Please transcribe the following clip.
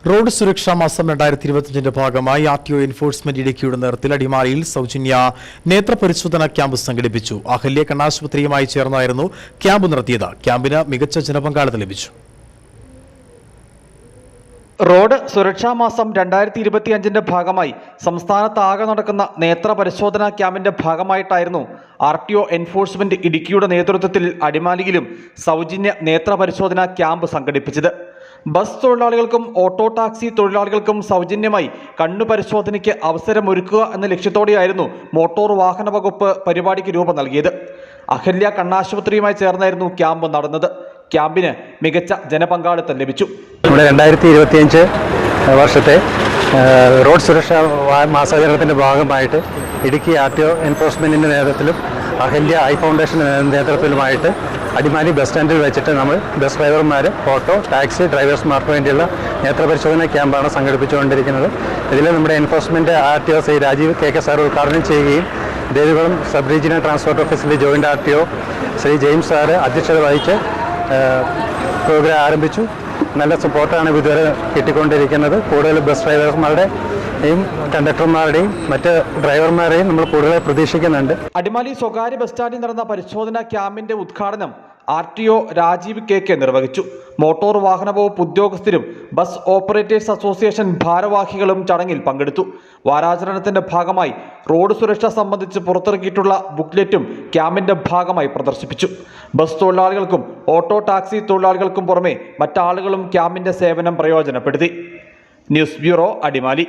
Road സുരക്ഷാ മാസം 2025 ഭാഗമായി ആർടിഒ എൻഫോഴ്സ്മെന്റ് ഇടുക്കിയുടെ നേതൃത്വത്തിൽ അടിമാലിയിൽ സൗജന്യ നേത്രപരിശോധനാ ക്യാമ്പ് സംഘടിപ്പിച്ചു. അഹല്യ കണ്ണാശുപത്രിയുമായി ചേർന്നായിരുന്നു ക്യാമ്പ് നടത്തിയത്. ക്യാമ്പിന് മികച്ച ജനപങ്കാളിത്തം ലഭിച്ചു. റോഡ് സുരക്ഷാ മാസം 2025 ഭാഗമായി സംസ്ഥാനത്താകെ നടക്കുന്ന നേത്ര പരിശോധനാ ക്യാമ്പിന്റെ ഭാഗമായിട്ടായിരുന്നു ആർടിഒ എൻഫോഴ്സ്മെന്റ് ഇടുക്കിയുടെ നേതൃത്വത്തിൽ അടിമാലിയിലും സൗജന്യ നേത്ര പരിശോധനാ ക്യാമ്പ് സംഘടിപ്പിച്ചത്. ബസ് തൊഴിലാളികൾക്കും ഓട്ടോ ടാക്സി തൊഴിലാളികൾക്കും സൗജന്യമായി കണ്ണു പരിശോധനയ്ക്ക് അവസരമൊരുക്കുക എന്ന ലക്ഷ്യത്തോടെയായിരുന്നു മോട്ടോർ വാഹന വകുപ്പ് പരിപാടിക്ക് രൂപം നൽകിയത്. അഹല്യ കണ്ണാശുപത്രിയുമായി ചേർന്നായിരുന്നു ക്യാമ്പ് നടന്നത്. ക്യാമ്പിന് മികച്ച ജനപങ്കാളിത്തം ലഭിച്ചു. നമ്മുടെ 2025 വർഷത്തെ റോഡ് സുരക്ഷാ മാസാചരണത്തിൻ്റെ ഭാഗമായിട്ട് ഇടുക്കി ആർടിഒ എൻഫോഴ്സ്മെൻറ്റിൻ്റെ നേതൃത്വത്തിലും അഹല്യ ഐ ഫൗണ്ടേഷൻ നേതൃത്വത്തിലുമായിട്ട് അടിമാലി ബസ് സ്റ്റാൻഡിൽ വെച്ചിട്ട് നമ്മൾ ബസ് ഡ്രൈവർമാർ, ഓട്ടോ, ടാക്സി ഡ്രൈവേഴ്സുമാർക്ക് വേണ്ടിയുള്ള നേത്രപരിശോധന ക്യാമ്പാണ് സംഘടിപ്പിച്ചുകൊണ്ടിരിക്കുന്നത്. ഇതിൽ നമ്മുടെ enforcement RTO Shri Rajeev K sir ഉദ്ഘാടനം ചെയ്യുകയും ദേവികുളം സബ് റീജിയണൽ ട്രാൻസ്പോർട്ട് ഓഫീസിലെ joint RTO Shri James sir അധ്യക്ഷത വഹിച്ച് പ്രോഗ്രാം ആരംഭിച്ചു. നല്ല സപ്പോർട്ടാണ് ഇതുവരെ കിട്ടിക്കൊണ്ടിരിക്കുന്നത്. കൂടുതൽ ബസ് ഡ്രൈവർമാരുടെയും കണ്ടക്ടർമാരുടെയും മറ്റ് ഡ്രൈവർമാരെയും നമ്മൾ കൂടുതൽ പ്രതീക്ഷിക്കുന്നുണ്ട്. അടിമാലി സ്വകാര്യ ബസ് സ്റ്റാൻഡിൽ നടന്ന പരിശോധനാ ക്യാമ്പിന്റെ ഉദ്ഘാടനം ആർടിഒ രാജീവ് കെ നിർവഹിച്ചു. മോട്ടോർ വാഹന വകുപ്പ് ഉദ്യോഗസ്ഥരും ബസ് ഓപ്പറേറ്റേഴ്സ് അസോസിയേഷൻ ഭാരവാഹികളും ചടങ്ങിൽ പങ്കെടുത്തു. വാരാചരണത്തിന്റെ ഭാഗമായി റോഡ് സുരക്ഷ സംബന്ധിച്ച് പുറത്തിറക്കിയിട്ടുള്ള ബുക്ക്ലെറ്റും ക്യാമ്പിന്റെ ഭാഗമായി പ്രദർശിപ്പിച്ചു. ബസ് തൊഴിലാളികൾക്കും ഓട്ടോ ടാക്സി തൊഴിലാളികൾക്കും പുറമെ മറ്റാളുകളും ക്യാമ്പിന്റെ സേവനം പ്രയോജനപ്പെടുത്തി. News bureau, Adimali.